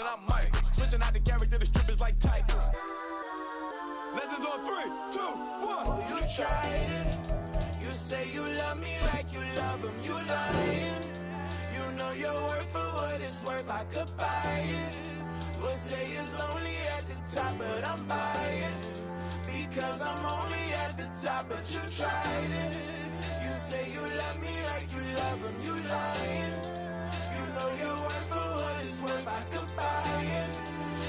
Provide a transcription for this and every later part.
and I'm Mike. Switching out the character, the strippers like tigers. Legends on 3, 2, 1. Oh, you tried it. You say you love me like you love him. You lying. You know your worth for what it's worth. I could buy it. We'll say it's lonely at the top, but I'm biased. Because I'm only at the top, but you tried it. You say you love me like you love him. You lying. You know your worth for what it's worth. I could buy it.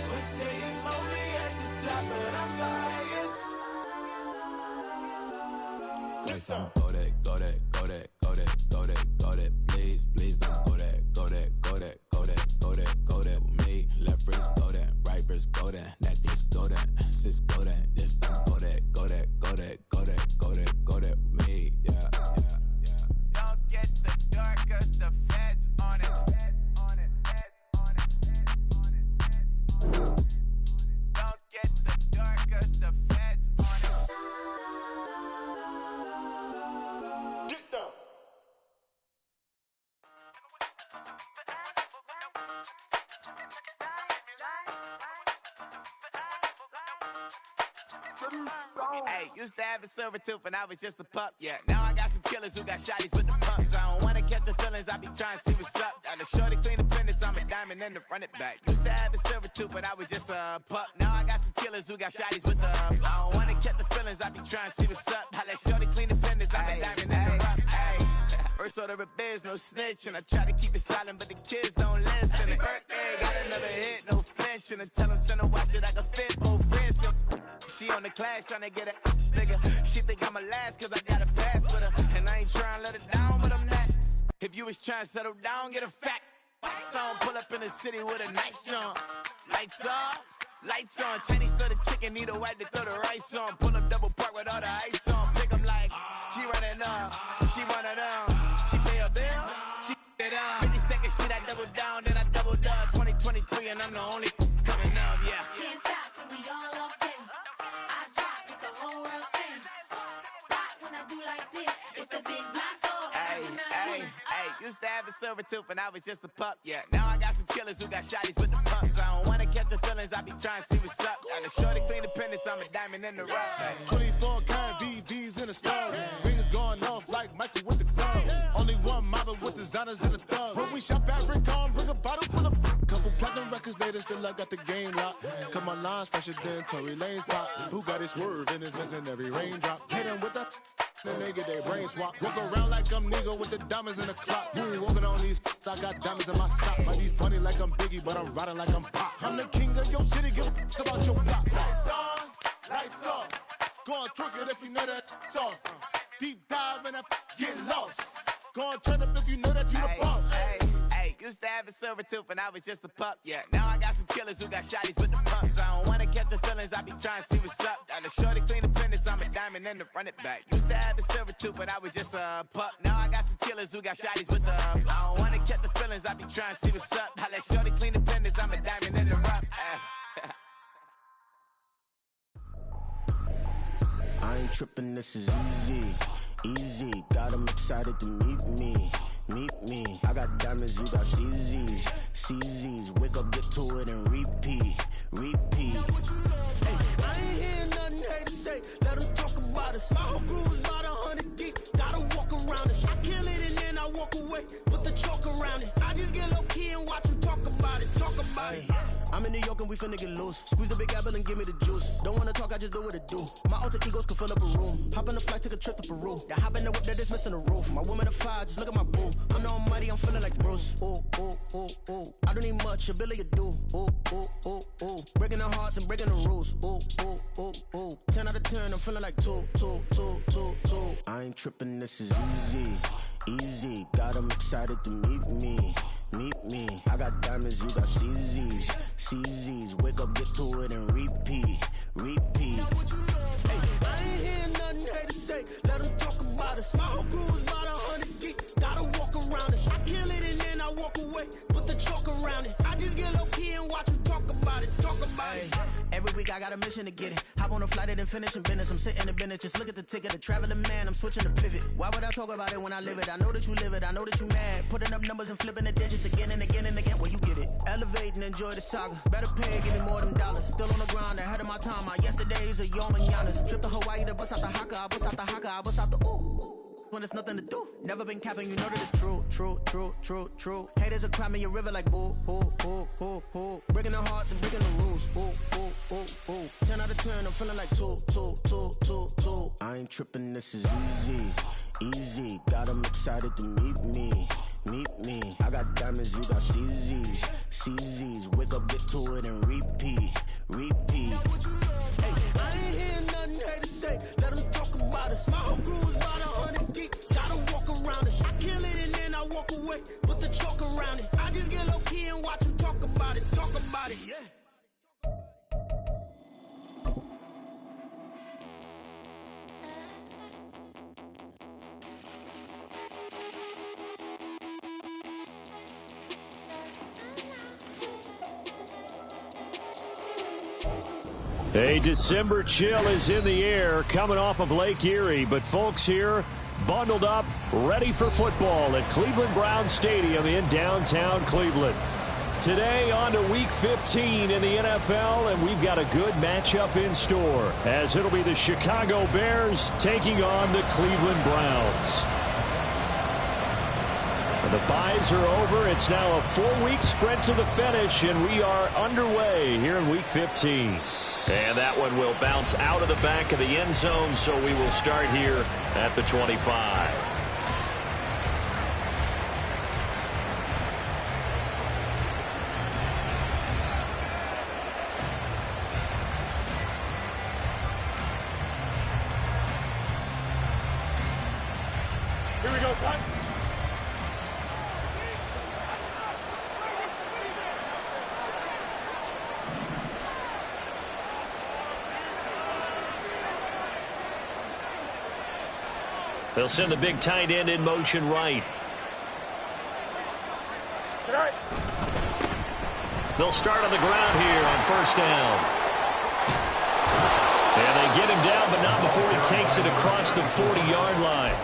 We'll say it's lonely at the top, but I'm biased. Yes, I'm go that, go that, go that, go that, go that, go that. Please, please don't go that, go that, go that, go that, go that, go that with me. Left wrist go that, right wrist go that, necklace go that, sis go that. Yes, don't go that, go that, go that, go that, go that, go that with me. Yeah, yeah, yeah. Don't get the dark 'cause the feds on it. Feds on it, feds on it, feds on it, feds on it. Don't get the dark 'cause the feds on it. Get down. Hey, used to have a silver tooth and I was just a pup, yeah. Now I got some killers who got shotties with the pumps. I don't wanna catch the feelings, I be trying to see what's up. Got a shorty clean the fitness, I'm a diamond and to run it back. Used to have a silver tooth but I was just a pup. Now I got some killers who got shotties with the I don't wanna catch the feelings, I be trying to see what's up. I let shorty clean the fitness, I'm a diamond and to run it back. First order of biz, no snitch, and I try to keep it silent, but the kids don't listen. And birthday, got another hit, no flinch, and I tell them send a watch that I can fit both wrists. She on the class tryna get a nigga. She think I'm a last 'cause I got a pass with her, and I ain't tryna let her down, but I'm not. If you was tryna settle down, get a fact. Song pull up in the city with a nice jump. Lights off, lights on. Chinese throw the chicken, need a wipe to throw the rice on. Pull up double park with all the ice on. Pick 'em like she running up, she running up. She pay her bills, she it up. 52nd Street, I double down, then I doubled up. 2023, and I'm the only coming up, yeah. Can't stop till we all up in. I drop with the whole world spin. Rock when I do like this, it's the big black dog. Hey, used to have a silver tooth and I was just a pup, yeah. Now I got some killers who got shotties with the pumps. I don't wanna catch the feelings, I be trying to see what's up. Got a shorty clean the pennies, I'm a diamond in the rough. 24 karat VVs in the stars. Rings going off like Michael with the gloves. Only one mobbing with designers in the thugs. When we shop at Rick on, bring a bottle full of couple platinum records later, still I got the game locked. Cut my lines fresher than Tory Lane's pop. Who got his swerve and is missing every raindrop. Hit him with the then they get their brain swap. Walk around like I'm nigga with the diamonds in the clock. You ain't walking on these, I got diamonds in my socks. Might be funny like I'm Biggie, but I'm riding like I'm Pop. I'm the king of your city, give a about your block. Lights on, lights off. Go on, twerk it if you know that it's off. Deep dive and get lost. Go on, turn up if you know that you the boss. Hey, used to have a silver tooth and I was just a pup, yeah. Now I got some killers who got shotties with the pumps. I don't wanna catch the feelings, I be trying to see what's up. Got a shorty clean the fitness, I'm a diamond and to run it back. Used to have a silver tooth but I was just a pup. Now I got some killers who got shotties with the I don't wanna catch the feelings, I be trying to see what's up. I let shorty clean the fitness, I'm a diamond and to run. I ain't tripping, this is easy, easy. Got them excited to meet me, meet me. I got diamonds, you got CZs, CZs. Wake up, get to it and repeat, repeat. Hey, I ain't hearing nothing haters say. Let them talk about us. My whole crew is about 100 deep. Gotta walk around it. I kill it and then I walk away with the chalk around it. I just get low key and watch them talk about it, talk about it. I'm in New York and we finna get loose. Squeeze the big apple and give me the juice. Don't wanna talk, I just do what it do. My alter egos can fill up a room. Hop on the flight, take a trip to Peru. Yeah, hop in the whip that is missing the roof. My woman a fire, just look at my boo. I'm the almighty, I'm feeling like Bruce. Ooh, ooh, ooh, ooh. I don't need much, ability to do. Ooh, ooh, ooh, ooh. Breaking the hearts and breaking the rules. Ooh, ooh, ooh, ooh. 10 out of 10, I'm feeling like 2, 2, 2, 2, 2. I ain't tripping, this is easy, easy. Got them excited to meet me, meet me. I got diamonds, you got CZs, CZs. Wake up, get to it and repeat, repeat. Hey, I ain't hearing nothing haters say. Let them talk about us. My whole crew is about 100 deep. Gotta walk around us. I kill it and then I walk away with the chalk around it. I just get low key and watch them talk about it, talk about it. Every week I got a mission to get it. Hop on a flight and then finish in business. I'm sitting in business, just look at the ticket. A traveling man, I'm switching to pivot. Why would I talk about it when I live it? I know that you live it, I know that you mad. Putting up numbers and flipping the digits again and again and again. Well, you get it. Elevate and enjoy the saga. Better pay, give me more than dollars. Still on the grind, ahead of my time. My yesterdays are your mananas. Trip to Hawaii to bust out the haka. I bust out the haka, I bust out the ooh. When there's nothing to do. Never been capping, you know that it's true, true, true, true, true. Haters are climbing your river like boo, boo, boo, boo, boo. Breaking their hearts and breaking the rules. Ooh, ooh, ooh, ooh. 10 out of 10, I'm feeling like 2, 2, 2, 2, 2. I ain't tripping, this is easy, easy. Got 'em excited to meet me, meet me. I got diamonds, you got CZs, CZs. Wake up, get to it and repeat, repeat. Hey, I ain't hearing nothing haters say. Let them talk about us. My whole crew is about 100 deep. Gotta walk around it. I kill it and then I walk away. Put the chalk around it. I just get low key and watch them talk about it. Talk about it, yeah. A December chill is in the air coming off of Lake Erie, but folks here bundled up, ready for football at Cleveland Browns Stadium in downtown Cleveland. Today on to Week 15 in the NFL, and we've got a good matchup in store, as it'll be the Chicago Bears taking on the Cleveland Browns. The byes are over. It's now a 4-week sprint to the finish, and we are underway here in Week 15. And that one will bounce out of the back of the end zone, so we will start here at the 25. Here we go, son. They'll send the big tight end in motion right. They'll start on the ground here on first down. And they get him down, but not before he takes it across the 40-yard line.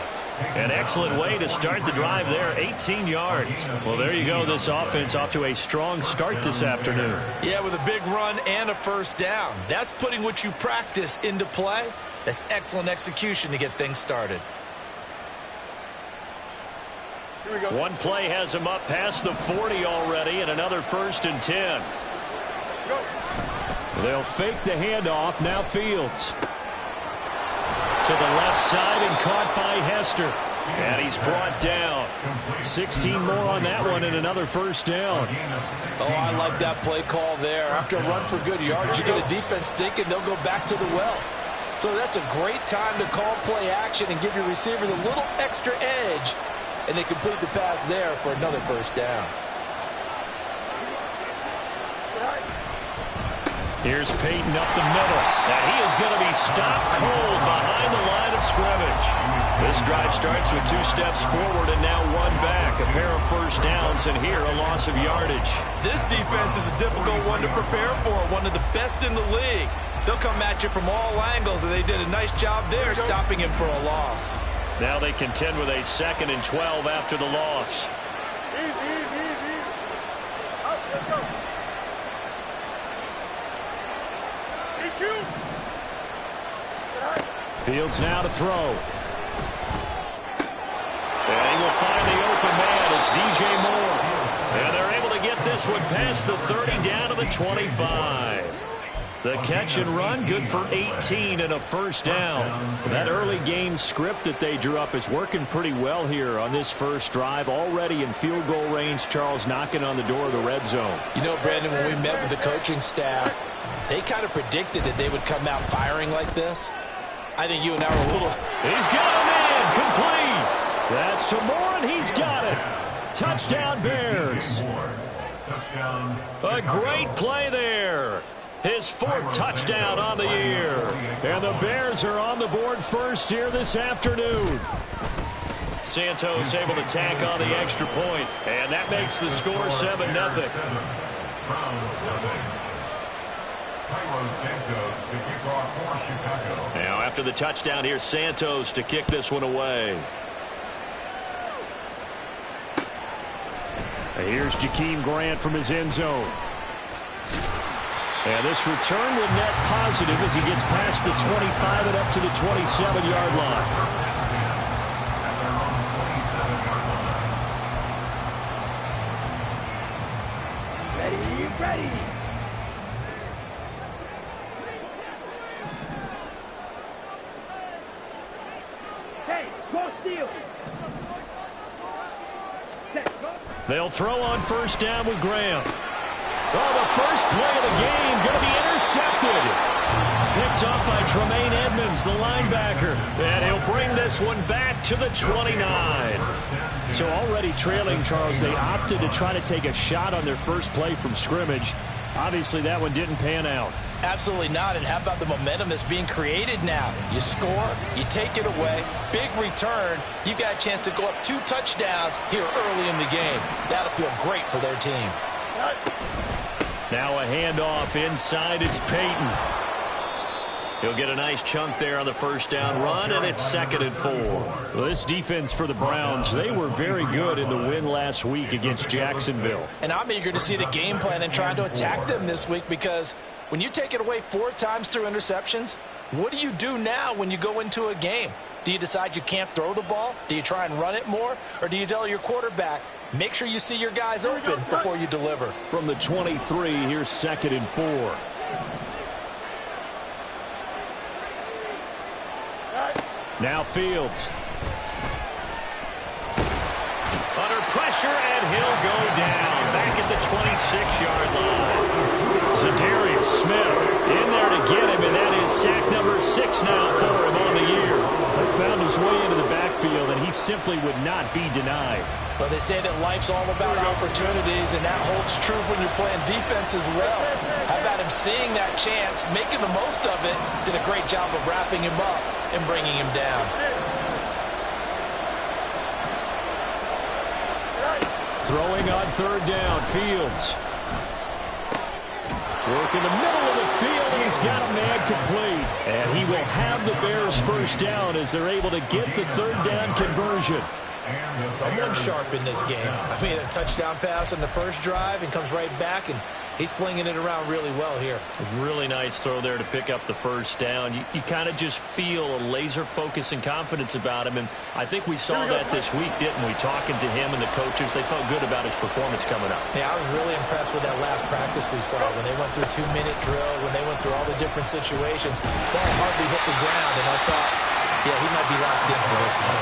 An excellent way to start the drive there, 18 yards. Well, there you go. This offense off to a strong start this afternoon. Yeah, with a big run and a first down. That's putting what you practice into play. That's excellent execution to get things started. One play has him up past the 40 already, and another 1st and 10. They'll fake the handoff. Now Fields. To the left side and caught by Hester. And he's brought down. 16 more on that one and another first down. Oh, I like that play call there. After a run for good yards, you get a defense thinking they'll go back to the well. So that's a great time to call play action and give your receivers a little extra edge. And they complete the pass there for another first down. Here's Peyton up the middle. And he is going to be stopped cold behind the line of scrimmage. This drive starts with 2 steps forward and now 1 back. A pair of first downs, and here a loss of yardage. This defense is a difficult one to prepare for. One of the best in the league. They'll come at you from all angles, and they did a nice job there stopping him for a loss. Now they contend with a 2nd and 12 after the loss. Easy. Up, let's go. Fields now to throw. And he will find the open man. It's DJ Moore. And they're able to get this one past the 30 down to the 25. The catch and run, good for 18 and a first down. That early game script that they drew up is working pretty well here on this first drive. Already in field goal range, Charles knocking on the door of the red zone. You know, Brandon, when we met with the coaching staff, they kind of predicted that they would come out firing like this. I think you and I were a little... He's got a man complete. That's to Moore, and he's got it. Touchdown, Bears. A great play there. His 4th touchdown on the year. And the Bears are on the board first here this afternoon. Santos able to tack on the extra point, and that makes the score 7-0. Now after the touchdown, here's Santos to kick this one away. Here's Jakeem Grant from his end zone. And this return will net positive as he gets past the 25 and up to the 27-yard line. Ready. Hey, go steal. They'll throw on first down with Graham. Oh, the first play of the game going to be intercepted. Picked up by Tremaine Edmonds, the linebacker. And he'll bring this one back to the 29. So already trailing, Charles, they opted to try to take a shot on their first play from scrimmage. Obviously, that one didn't pan out. Absolutely not. And how about the momentum that's being created now? You score, you take it away, big return. You got a chance to go up 2 touchdowns here early in the game. That'll feel great for their team. Now a handoff inside. It's Peyton. He'll get a nice chunk there on the first down run, and it's 2nd and 4. Well, this defense for the Browns, they were very good in the win last week against Jacksonville. And I'm eager to see the game plan and trying to attack them this week, because when you take it away 4 times through interceptions, what do you do now when you go into a game? Do you decide you can't throw the ball? Do you try and run it more? Or do you tell your quarterback, make sure you see your guys open before you deliver? From the 23, here's 2nd and 4. Now Fields. Under pressure, and he'll go down. Back at the 26-yard line. Zadarius Smith in there to get him, and that is sack number 6 now for him on the year. He found his way into the backfield, and he simply would not be denied. Well, they say that life's all about opportunities, and that holds true when you're playing defense as well. How about him seeing that chance, making the most of it, did a great job of wrapping him up and bringing him down. Throwing on 3rd down, Fields. Work in the middle of the field, and he's got a man complete. And he will have the Bears first down as they're able to get the 3rd down conversion. Someone sharp in this game. I mean, a touchdown pass on the first drive and comes right back, and he's flinging it around really well here. A really nice throw there to pick up the first down. You kind of just feel a laser focus and confidence about him, and I think we saw that this week, didn't we? Talking to him and the coaches, they felt good about his performance coming up. Yeah, I was really impressed with that last practice we saw when they went through a 2-minute drill, when they went through all the different situations. Ball hardly hit the ground, and I thought, yeah, he might be locked in for this one.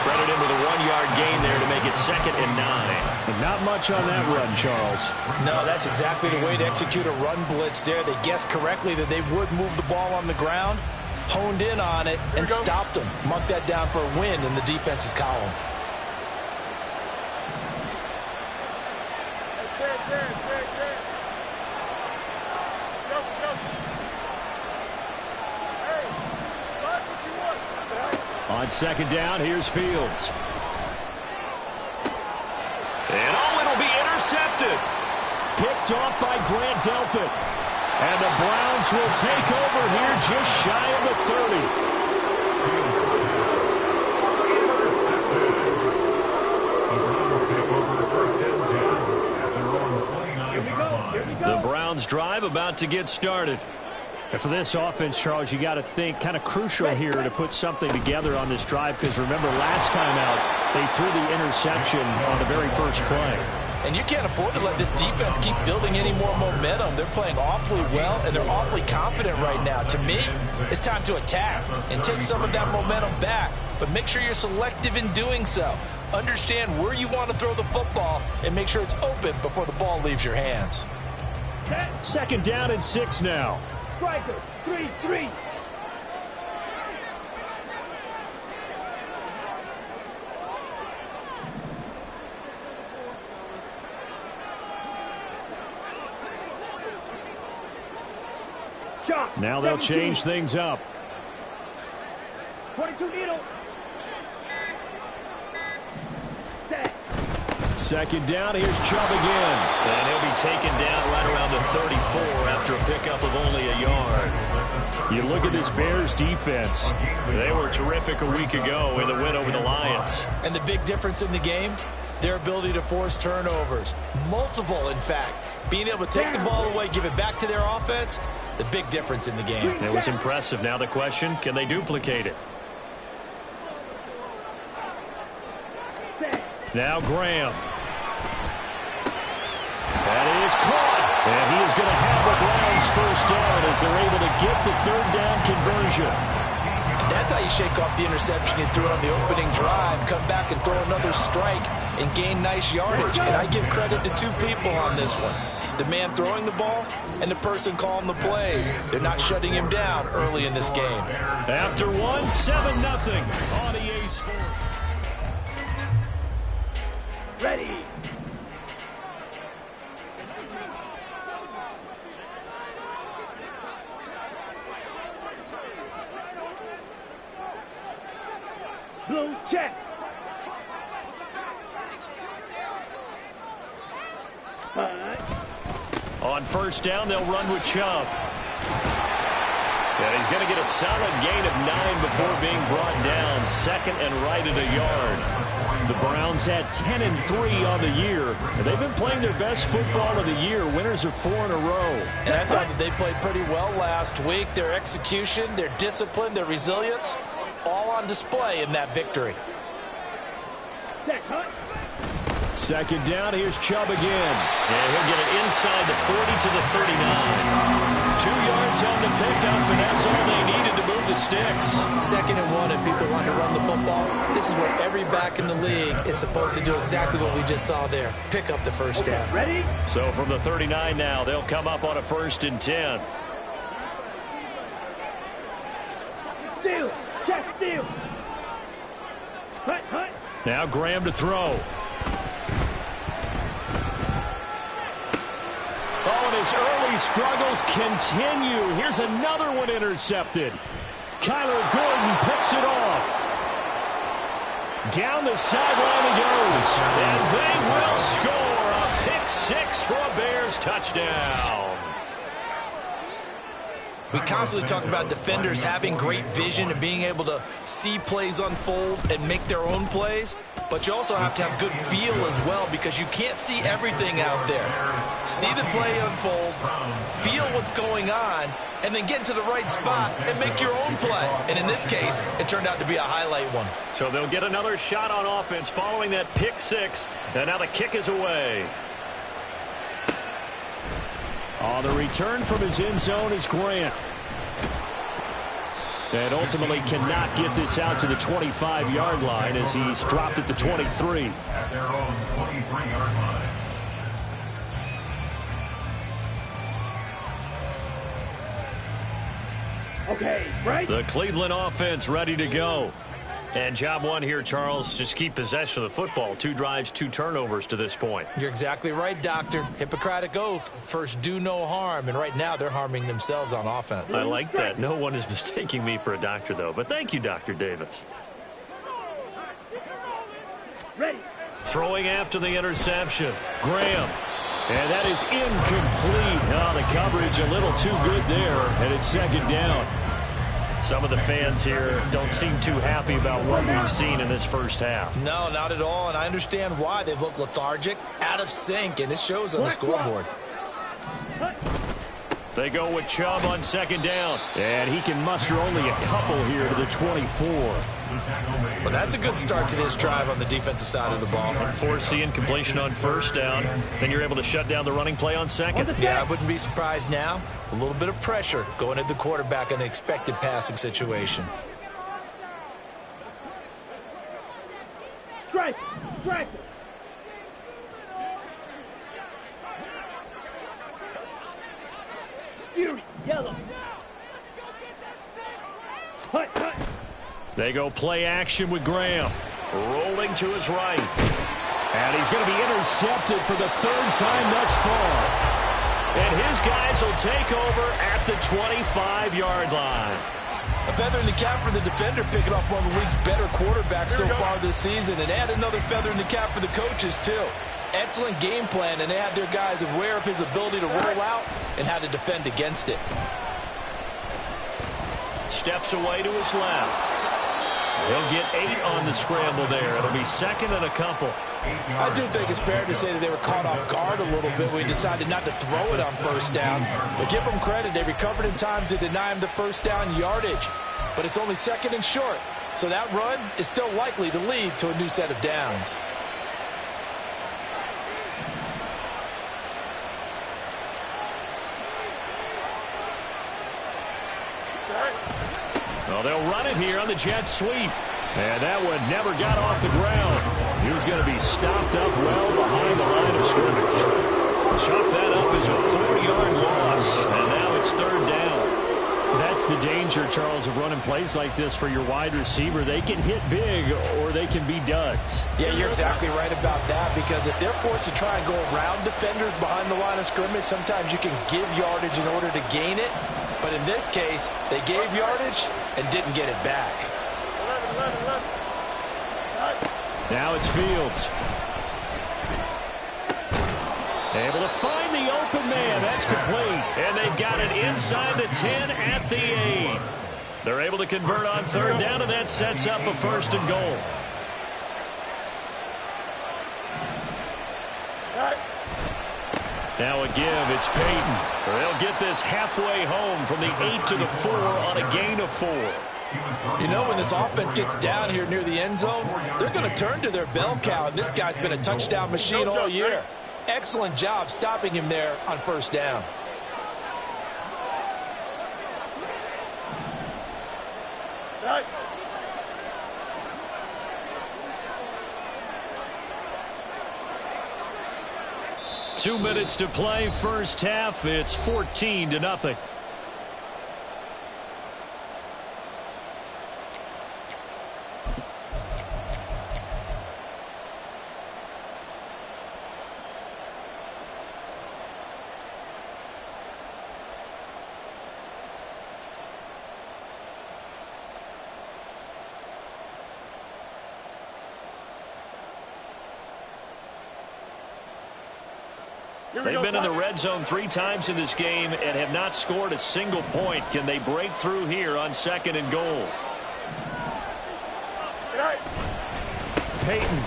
Credit him with a 1-yard gain there to make it 2nd and 9. But not much on that run, Charles. No, that's exactly the way to execute a run blitz there. They guessed correctly that they would move the ball on the ground, honed in on it, and stopped them. Marked that down for a win in the defense's column. On 2nd down, here's Fields. And it'll be intercepted. Picked off by Grant Delpit. And the Browns will take over here just shy of the 30. The Browns drive about to get started. And for this offense, Charles, you got to think kind of crucial here to put something together on this drive, because remember last time out they threw the interception on the very first play. And you can't afford to let this defense keep building any more momentum. They're playing awfully well, and they're awfully confident right now. To me, it's time to attack and take some of that momentum back, but make sure you're selective in doing so. Understand where you want to throw the football and make sure it's open before the ball leaves your hands. 2nd down and 6 now. Striker, 3-3. Now they'll change things up. 22 needle. 2nd down, here's Chubb again. And he'll be taken down right around the 34 after a pickup of only a yard. You look at this Bears defense. They were terrific a week ago in the win over the Lions. And the big difference in the game, their ability to force turnovers. Multiple, in fact. Being able to take the ball away, give it back to their offense, the big difference in the game. It was impressive. Now the question, can they duplicate it? Now Graham. That is caught. And he is going to have the Browns first down as they're able to get the third down conversion. And that's how you shake off the interception you threw on the opening drive. Come back and throw another strike and gain nice yardage. And I give credit to two people on this one. The man throwing the ball and the person calling the plays. They're not shutting him down early in this game. After 7-0 on EA Sports. Ready. Blue check. On first down, they'll run with Chubb. And he's going to get a solid gain of 9 before being brought down. Second and right at a yard. The Browns had 10-3 on the year. And they've been playing their best football of the year. Winners of 4 in a row. And I thought that they played pretty well last week. Their execution, their discipline, their resilience, all on display in that victory. Second down, here's Chubb again. And he'll get it inside the 40 to the 39. 2 yards on the pickup, and that's all they needed to move the sticks. 2nd and 1, and people want to run the football. This is where every back in the league is supposed to do exactly what we just saw there. Pick up the first down. Ready? So from the 39 now, they'll come up on a 1st and 10. Steal. Check steal. Hut, hut. Now Graham to throw. Oh, and his early struggles continue. Here's another one intercepted. Kyler Gordon picks it off. Down the sideline he goes. And they will score a pick 6 for a Bears touchdown. We constantly talk about defenders having great vision and being able to see plays unfold and make their own plays. But you also have to have good feel as well, because you can't see everything out there. See the play unfold, feel what's going on, and then get into the right spot and make your own play. And in this case, it turned out to be a highlight one. So they'll get another shot on offense following that pick 6. And now the kick is away. On the return from his end zone is Grant. And ultimately cannot get this out to the 25-yard line as he's dropped at the 23. At their own 23-yard line. Okay, right? The Cleveland offense ready to go. And job one here, Charles, just keep possession of the football. 2 drives, 2 turnovers to this point. You're exactly right, Doctor. Hippocratic oath. First, do no harm. And right now, they're harming themselves on offense. I like that. No one is mistaking me for a doctor, though. But thank you, Dr. Davis. Ready. Throwing after the interception. Graham. And that is incomplete. Oh, the coverage a little too good there. And it's 2nd down. Some of the fans here don't seem too happy about what we've seen in this first half. No, not at all, and I understand why. They've looked lethargic, out of sync, and it shows on the scoreboard. They go with Chubb on 2nd down, and he can muster only a couple here to the 24. Well, that's a good start to this drive on the defensive side of the ball. Force the incompletion on 1st down, then you're able to shut down the running play on 2nd. Yeah, I wouldn't be surprised now. A little bit of pressure going at the quarterback in an expected passing situation. Strike. Strike. Fury. Yellow. Hut, hut. They go play action with Graham. Rolling to his right. And he's going to be intercepted for the 3rd time thus far. And his guys will take over at the 25-yard line. A feather in the cap for the defender, picking off one of the league's better quarterbacks so far this season. And add another feather in the cap for the coaches, too. Excellent game plan, and they have their guys aware of his ability to roll out and how to defend against it. Steps away to his left. He'll get 8 on the scramble there. It'll be second and a couple. I do think it's fair to say that they were caught off guard a little bit when he decided not to throw it on first down. But give them credit. They recovered in time to deny him the first down yardage. But it's only second and short. So that run is still likely to lead to a new set of downs. Well, they'll run it here on the jet sweep. And that one never got off the ground. He was going to be stopped up well behind the line of scrimmage. Chalk that up as a 4-yard loss, and now it's third down. That's the danger, Charles, of running plays like this for your wide receiver. They can hit big or they can be duds. Yeah, you're exactly right about that, because if they're forced to try and go around defenders behind the line of scrimmage, sometimes you can give yardage in order to gain it. But in this case, they gave yardage and didn't get it back. Now it's Fields. Able to find the open man. That's complete. And they've got it inside the 10 at the 8. They're able to convert on third down, and that sets up a first and goal. Now a give, it's Peyton. They'll get this halfway home from the 8 to the 4 on a gain of 4. You know, when this offense gets down here near the end zone, they're going to turn to their bell cow, and this guy's been a touchdown machine all year. Excellent job stopping him there on first down. Right. 2 minutes to play, first half. It's 14-0. They've been in the red zone 3 times in this game and have not scored a single point. Can they break through here on second and goal? Peyton.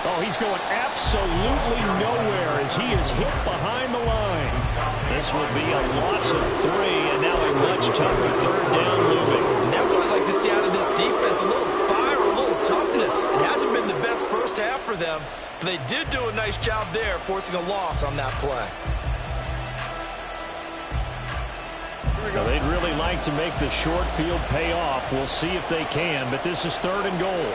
Oh, he's going absolutely nowhere as he is hit behind the line. This will be a loss of 3, and now a much tougher third down looming. And that's what I'd like to see out of this defense, a little fire, a little toughness. It hasn't been the best first half for them, but they did do a nice job there, forcing a loss on that play. Well, they'd really like to make the short field pay off. We'll see if they can, but this is third and goal.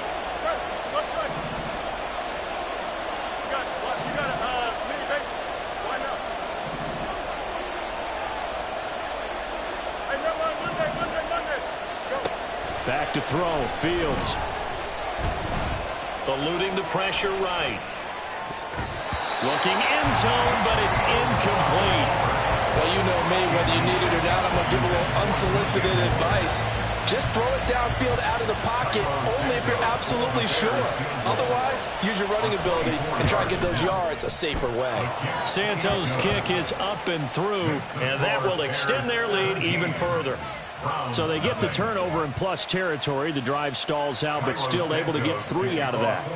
Back to throw, Fields. Eluding the pressure right. Looking end zone, but it's incomplete. Well, you know me, whether you need it or not, I'm going to give a little unsolicited advice. Just throw it downfield out of the pocket, only if you're absolutely sure. Otherwise, use your running ability and try and get those yards a safer way. Santos' kick is up and through, and that will extend their lead even further. So they get the turnover in plus territory. The drive stalls out, but still able to get 3 out of that.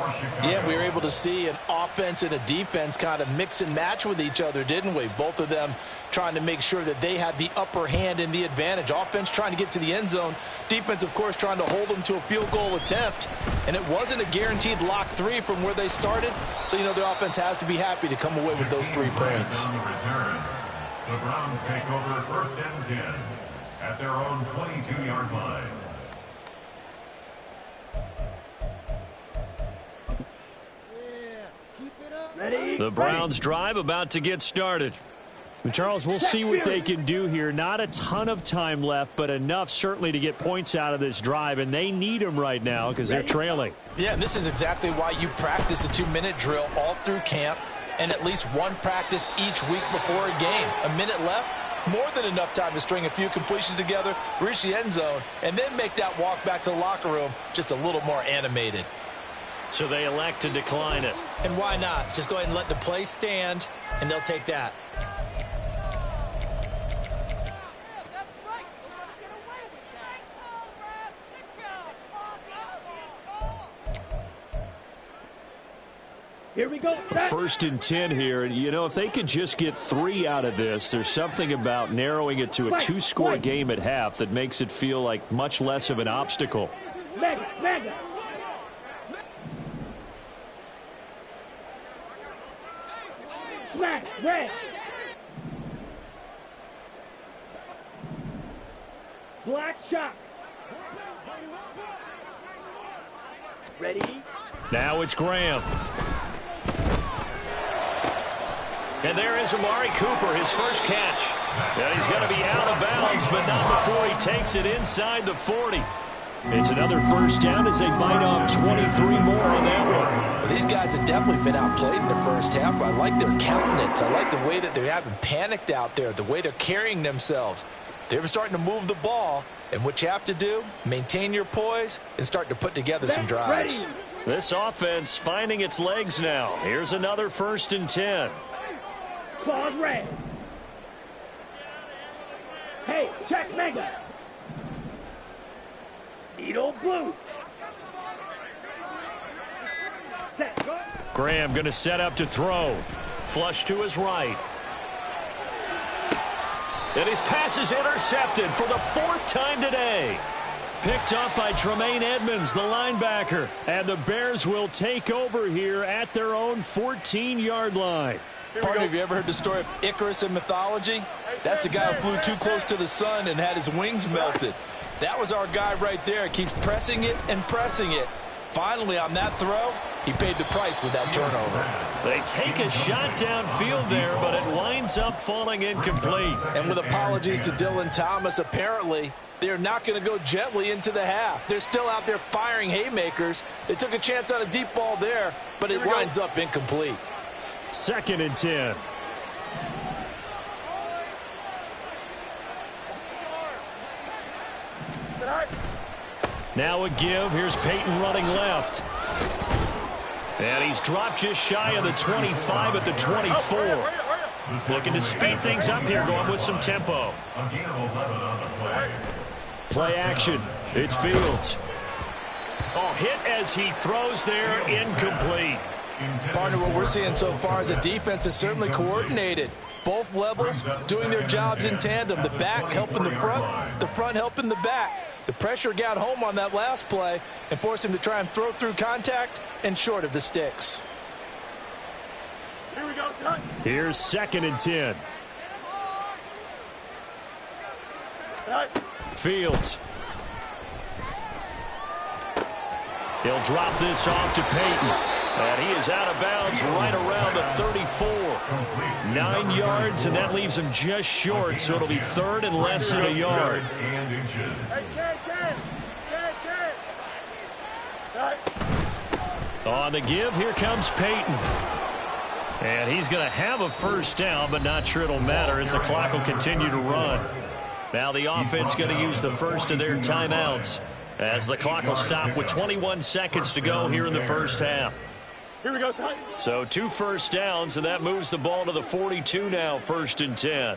Yeah, we were able to see an offense and a defense kind of mix and match with each other, didn't we? Both of them trying to make sure that they had the upper hand and the advantage. Offense trying to get to the end zone. Defense, of course, trying to hold them to a field goal attempt. And it wasn't a guaranteed lock 3 from where they started. So, you know, the offense has to be happy to come away with those 3 points. The Browns take over first and 10 at their own 22-yard line. The Browns drive about to get started. Charles, we'll see what they can do here. Not a ton of time left, but enough certainly to get points out of this drive, and they need them right now because they're trailing. Yeah, and this is exactly why you practice a 2-minute drill all through camp and at least one practice each week before a game. A minute left, more than enough time to string a few completions together, reach the end zone, and then make that walk back to the locker room just a little more animated. So they elect to decline it. And why not? Just go ahead and let the play stand, and they'll take that. Here we go. First and 10 here, and you know, if they could just get 3 out of this, there's something about narrowing it to a 2-score game at half that makes it feel like much less of an obstacle. Mega. Smash, red. Black shot. Ready? Now it's Graham. And there is Amari Cooper, his first catch. And he's going to be out of bounds, but not before he takes it inside the 40. It's another first down as they bite off 23 more on that one. Well, these guys have definitely been outplayed in the first half, but I like their countenance. I like the way that they haven't panicked out there, the way they're carrying themselves. They're starting to move the ball, and what you have to do, maintain your poise and start to put together some drives. This offense finding its legs now. Here's another first and 10. Claws red. Hey, check mega. Needle blue. Set, go. Graham going to set up to throw. Flush to his right. And his pass is intercepted for the 4th time today. Picked up by Tremaine Edmonds, the linebacker. And the Bears will take over here at their own 14-yard line. Partner, have you ever heard the story of Icarus in mythology? That's the guy who flew too close to the sun and had his wings melted. That was our guy right there. Keeps pressing it and pressing it. Finally, on that throw, he paid the price with that turnover. They take a shot downfield there, but it winds up falling incomplete. And with apologies to Dylan Thomas, apparently they're not going to go gently into the half. They're still out there firing haymakers. They took a chance on a deep ball there, but it winds up incomplete. 2nd and 10. Now a give. Here's Peyton running left. And he's dropped just shy of the 25 at the 24. Looking to speed things up here, going with some tempo. Play action. It's Fields. Oh, hit as he throws there, incomplete. Partner, what we're seeing so far is the defense is certainly coordinated. Both levels doing their jobs in tandem. The back helping the front helping the back. The pressure got home on that last play and forced him to try and throw through contact and short of the sticks. Here we go, son. Here's 2nd and 10. Fields. He'll drop this off to Peyton. And he is out of bounds right around the 34. 9 yards, and that leaves him just short, so it'll be 3rd and less than a yard. On the give, here comes Peyton. And he's going to have a first down, but not sure it'll matter as the clock will continue to run. Now the offense going to use the first of their timeouts as the clock will stop with 21 seconds to go here in the first half. Here we go, son. So 2 first downs, and that moves the ball to the 42 now, 1st and 10.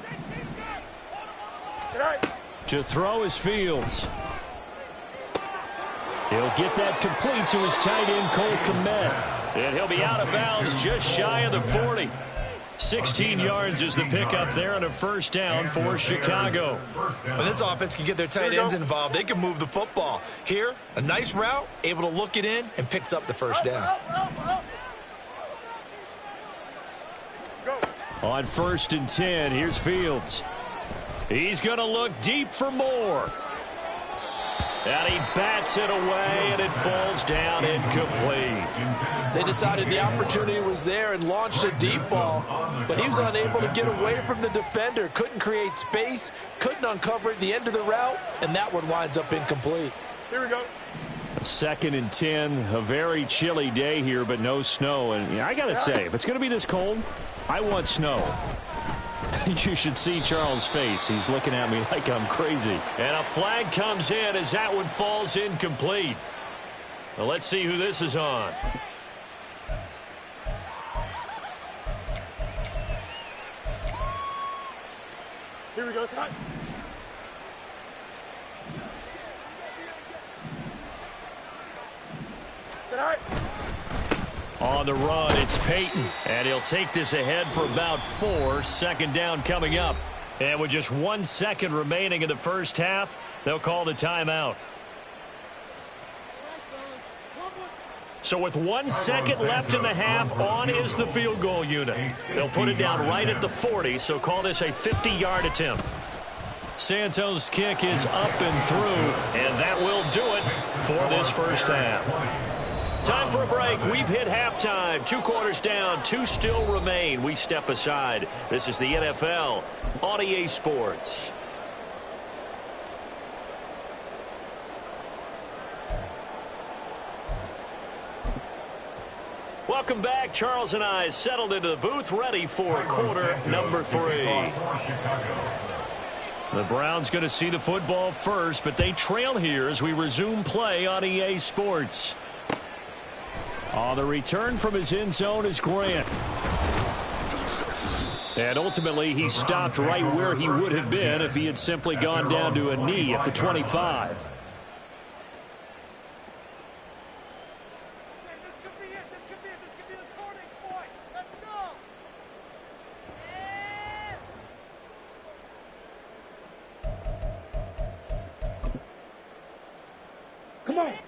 To throw is Fields. He'll get that complete to his tight end, Cole Kmet. And he'll be out of bounds just shy of the 40. 16 yards is the pickup there on a first down for Chicago. When this offense can get their tight ends involved, they can move the football. Here, a nice route, able to look it in, and picks up the first down. On 1st and 10, here's Fields. He's going to look deep for more. And he bats it away, and it falls down incomplete. They decided the opportunity was there and launched a deep ball, but he was unable to get away from the defender. Couldn't create space, couldn't uncover at the end of the route, and that one winds up incomplete. Here we go. 2nd and 10, a very chilly day here, but no snow. And I got to say, if it's going to be this cold, I want snow. You should see Charles' face. He's looking at me like I'm crazy. And a flag comes in as that one falls incomplete. Well, let's see who this is on. Here we go, son. On the run, it's Peyton. And he'll take this ahead for about 4. Second down coming up. And with just 1 second remaining in the first half, they'll call the timeout. So with 1 second left in the half, on is the field goal unit. They'll put it down right at the 40, so call this a 50-yard attempt. Santos' kick is up and through, and that will do it for this first half. Time for a break. We've hit halftime. 2 quarters down, 2 still remain. We step aside. This is the NFL on EA Sports. Welcome back. Charles and I settled into the booth, ready for quarter number 3. The Browns going to see the football first, but they trail here as we resume play on EA Sports. On the return from his end zone is Grant. And ultimately, he stopped right where he would have been if he had simply gone down to a knee at the 25.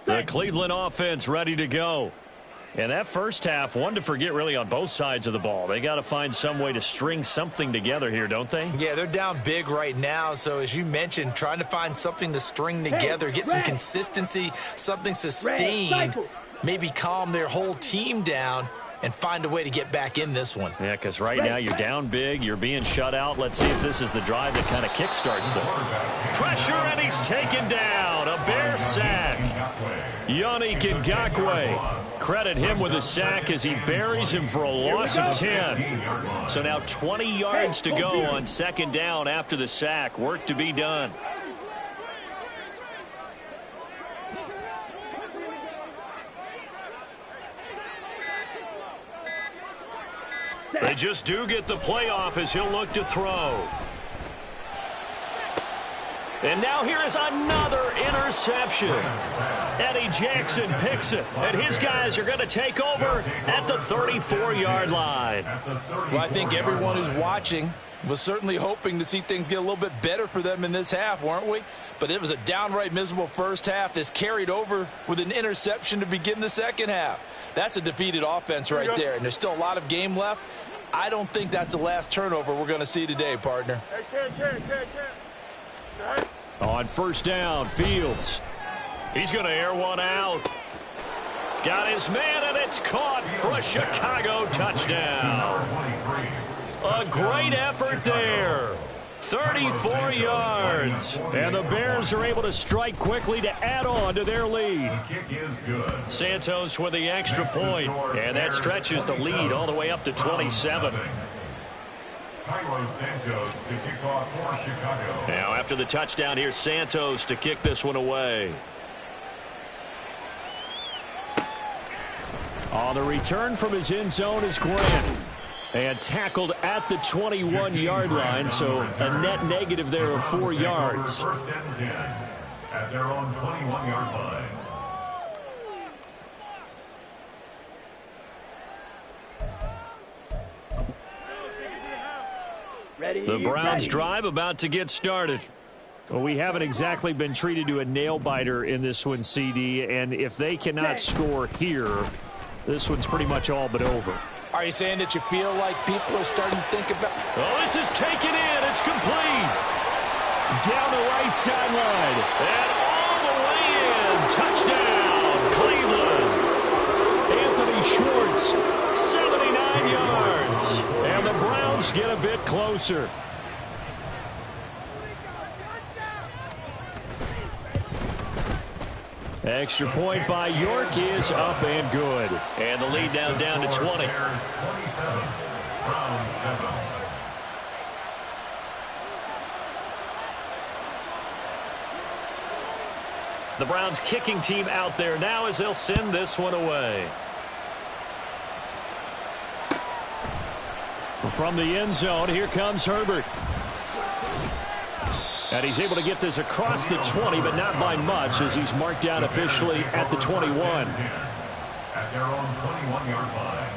The Cleveland offense ready to go. And that first half, one to forget really on both sides of the ball. They got to find some way to string something together here, don't they? Yeah, they're down big right now. So as you mentioned, trying to find something to string together, get some consistency, something sustained, maybe calm their whole team down and find a way to get back in this one. Yeah, because right now you're down big, you're being shut out. Let's see if this is the drive that kind of kickstarts them. Pressure, and he's taken down. A Bear sack. Yannick Ngakoue. Credit him with a sack as he buries him for a loss of 10. So now 20 yards to go on second down after the sack. Work to be done. They just do get the playoff as he'll look to throw. And now here is another interception. Eddie Jackson picks it, and his guys are going to take over at the 34-yard line. Well, I think everyone who's watching was certainly hoping to see things get a little bit better for them in this half, weren't we? But it was a downright miserable first half. This carried over with an interception to begin the second half. That's a defeated offense right there, and there's still a lot of game left. I don't think that's the last turnover we're going to see today, partner. On first down, Fields. He's going to air one out. Got his man, and it's caught for a Chicago touchdown. A great effort there. 34 yards. And the Bears are able to strike quickly to add on to their lead. Santos with the extra point, and that stretches the lead all the way up to 27. Now after the touchdown, here's Santos to kick this one away. On the return from his end zone is Grant. And tackled at the 21-yard line, so a net negative there of 4 yards. First and 10 at their own 21-yard line. The Browns drive about to get started. Well, we haven't exactly been treated to a nail-biter in this one, CD, and if they cannot score here, this one's pretty much all but over. Are you saying that you feel like people are starting to think about... Oh, this is taken in. It's complete. Down the right sideline. And all the way in. Touchdown, Cleveland. Anthony Schwartz, 79 yards. And the Browns get a bit closer. Extra point by York is up and good. And the lead now down to 20. The Browns kicking team out there now as they'll send this one away. From the end zone, here comes Herbert. And he's able to get this across the 20, but not by much as he's marked down officially at the 21. At at their own 21-yard line.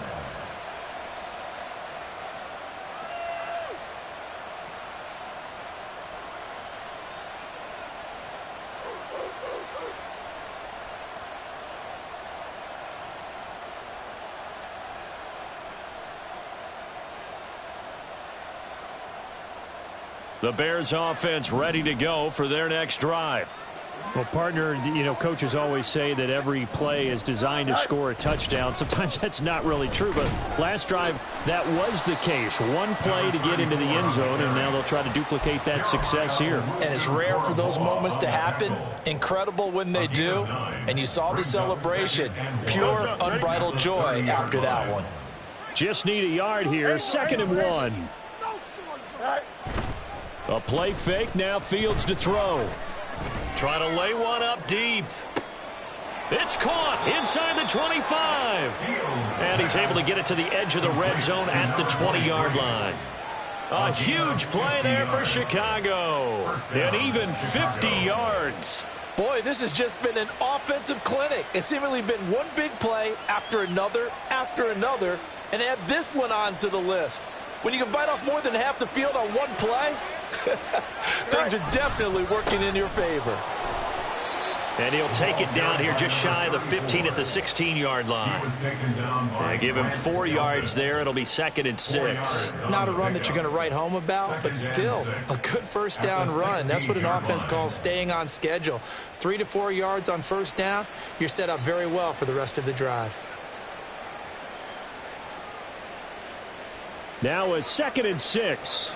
The Bears offense ready to go for their next drive. Well, partner, you know, coaches always say that every play is designed to score a touchdown. Sometimes that's not really true, but last drive, that was the case. One play to get into the end zone, and now they'll try to duplicate that success here. And it's rare for those moments to happen. Incredible when they do. And you saw the celebration. Pure, unbridled joy after that one. Just need a yard here. 2nd and 1. A play fake. Now Fields to throw. Trying to lay one up deep. It's caught inside the 25. And he's able to get it to the edge of the red zone at the 20-yard line. A huge play there for Chicago. And even 50 yards. Boy, this has just been an offensive clinic. It's seemingly been one big play after another, and add this one on to the list. When you can bite off more than half the field on one play, things are definitely working in your favor. And he'll take it down here just shy of the 15 at the 16-yard line. And give him 4 yards there. It'll be 2nd and 6. Not a run that you're going to write home about, but still a good first down run. That's what an offense calls staying on schedule. 3 to 4 yards on first down, you're set up very well for the rest of the drive. Now a 2nd and 6.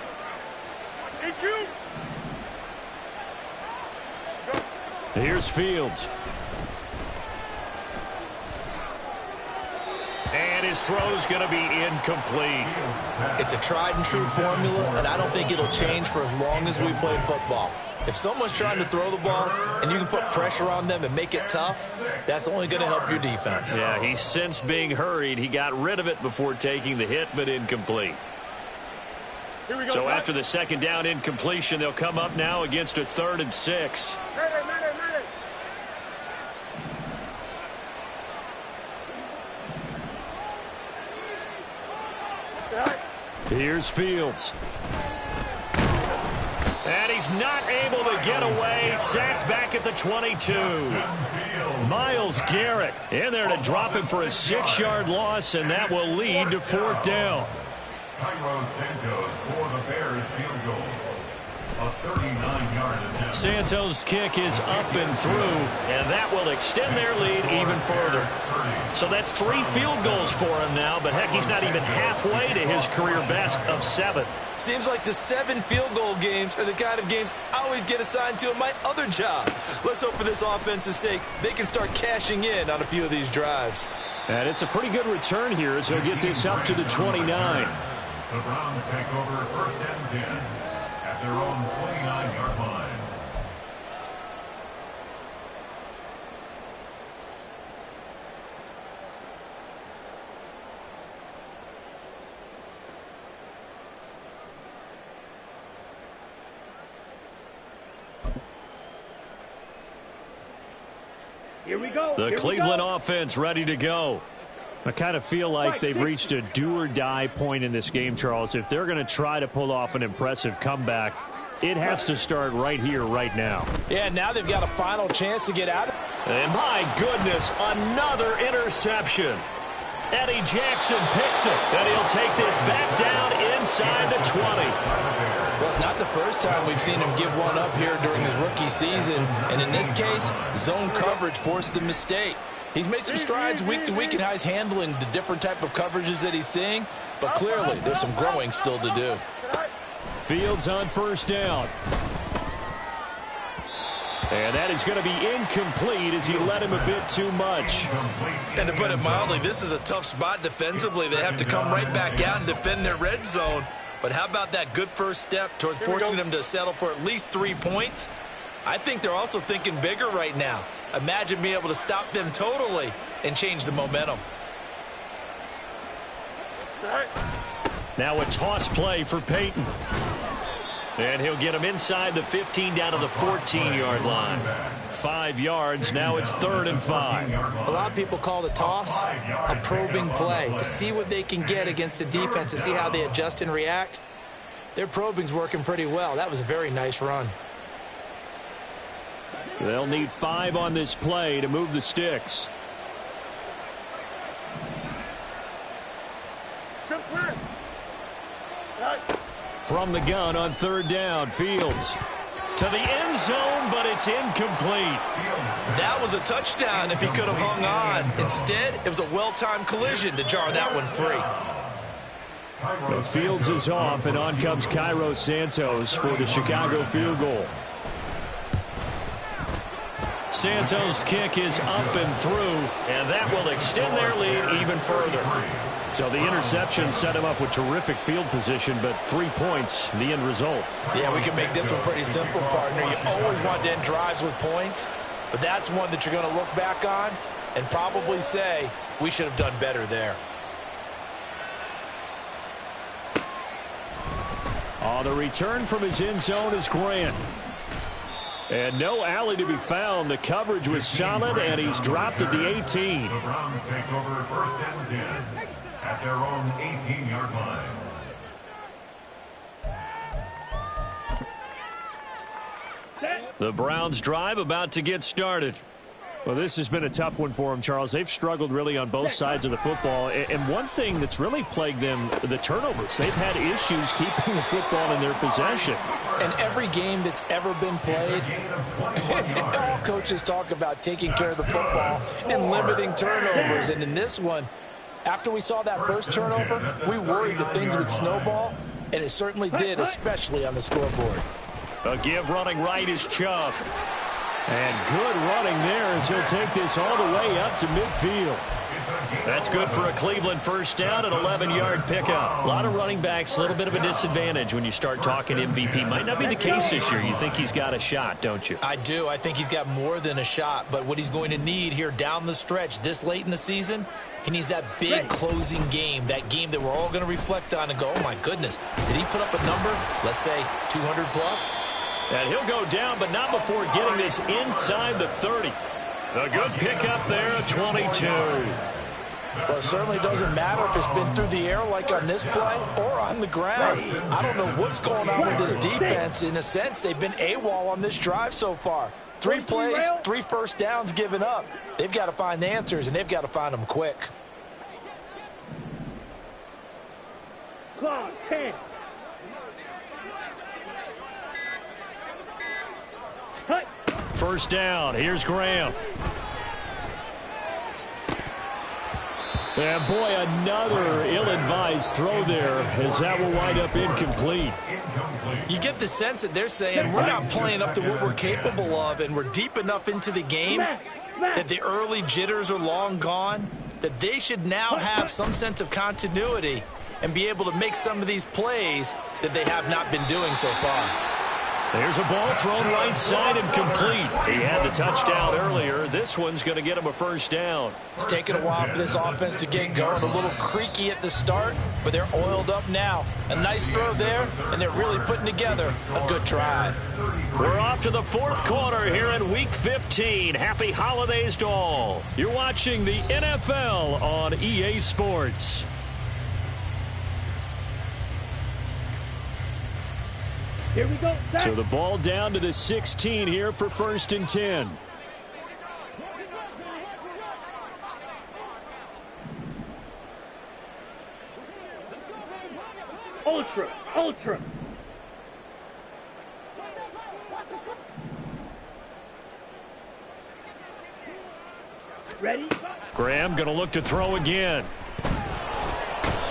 Here's Fields. And his throw's going to be incomplete. It's a tried and true formula, and I don't think it'll change for as long as we play football. If someone's trying to throw the ball and you can put pressure on them and make it tough, that's only going to help your defense. Yeah, he sensed being hurried. He got rid of it before taking the hit, but incomplete. So after the 2nd down incompletion, they'll come up now against a 3rd and 6. Here's Fields. And he's not able to get away. Sacked back at the 22. Myles Garrett in there to drop him for a 6-yard loss, and that will lead to 4th down. Cairo Santos for the Bears field goal. A 39-yard attempt. Santos' kick is up and through, and that will extend their lead even further. So that's 3 field goals for him now, but heck, he's not even halfway to his career best of 7. Seems like the 7 field goal games are the kind of games I always get assigned to in my other job. Let's hope for this offense's sake they can start cashing in on a few of these drives. And it's a pretty good return here as he'll get this up to the 29. The Browns take over 1st and 10 at their own 29-yard line. Here we go. The Cleveland offense ready to go. I kind of feel like they've reached a do-or-die point in this game, Charles. If they're going to try to pull off an impressive comeback, it has to start right here, right now. Yeah, now they've got a final chance to get out. And my goodness, another interception. Eddie Jackson picks it, and he'll take this back down inside the 20. Well, it's not the first time we've seen him give one up here during his rookie season, and in this case, zone coverage forced the mistake. He's made some strides week to week in how he's handling the different type of coverages that he's seeing, but clearly there's some growing still to do. Fields on 1st down. And that is going to be incomplete as he led him a bit too much. And to put it mildly, this is a tough spot defensively. They have to come right back out and defend their red zone. But how about that good first step towards forcing them to settle for at least 3 points? I think they're also thinking bigger right now. Imagine being able to stop them totally and change the momentum. Now a toss play for Peyton. And he'll get him inside the 15 down to the 14-yard line. 5 yards. Now it's 3rd and 5. A lot of people call the toss a probing play to see what they can get against the defense, to see how they adjust and react. Their probing's working pretty well. That was a very nice run. They'll need 5 on this play to move the sticks. From the gun on 3rd down, Fields to the end zone, but it's incomplete. That was a touchdown if he could have hung on. Instead, it was a well-timed collision to jar that one free. The Fields is off, and on comes Cairo Santos for the Chicago field goal. Santos' kick is up and through, and that will extend their lead even further. So the interception set him up with terrific field position, but 3 points, the end result. Yeah, we can make this one pretty simple, partner. You always want to end drives with points, but that's one that you're going to look back on and probably say, we should have done better there. On the return from his end zone is Grant. And no alley to be found. The coverage was solid, and he's dropped at the 18. The Browns take over 1st and 10 at their own 18-yard line. The Browns drive about to get started. Well, this has been a tough one for them, Charles. They've struggled really on both sides of the football. And one thing that's really plagued them, the turnovers. They've had issues keeping the football in their possession. And every game that's ever been played, all coaches talk about taking care of the football and limiting turnovers. And in this one, after we saw that first turnover, we worried that things would snowball, and it certainly did, especially on the scoreboard. A give running right is Chubb. And good running there as he'll take this all the way up to midfield. That's good for a Cleveland first down, an 11-yard pickup. A lot of running backs, a little bit of a disadvantage when you start talking MVP. Might not be the case this year. You think he's got a shot, don't you? I do. I think he's got more than a shot. But what he's going to need here down the stretch this late in the season, he needs that big closing game, that game that we're all going to reflect on and go, oh, my goodness, did he put up a number, let's say 200 plus? And he'll go down, but not before getting this inside the 30. A good pickup there of 22. Well, it certainly doesn't matter if it's been through the air like on this play or on the ground. I don't know what's going on with this defense. In a sense, they've been AWOL on this drive so far. 3 plays, 3 first downs given up. They've got to find the answers, and they've got to find them quick. Clock 10. First down. Here's Graham. And boy, another ill-advised throw there as that will wind up incomplete. You get the sense that they're saying we're not playing up to what we're capable of, and we're deep enough into the game that the early jitters are long gone, that they should now have some sense of continuity and be able to make some of these plays that they have not been doing so far. There's a ball thrown right side and complete. He had the touchdown earlier. This one's going to get him a first down. It's taken a while for this offense to get going. A little creaky at the start, but they're oiled up now. A nice throw there, and they're really putting together a good drive. We're off to the 4th quarter here in Week 15. Happy holidays to all. You're watching the NFL on EA Sports. Here we go. So the ball down to the 16 here for 1st and 10. Ultra. Ready? Graham going to look to throw again.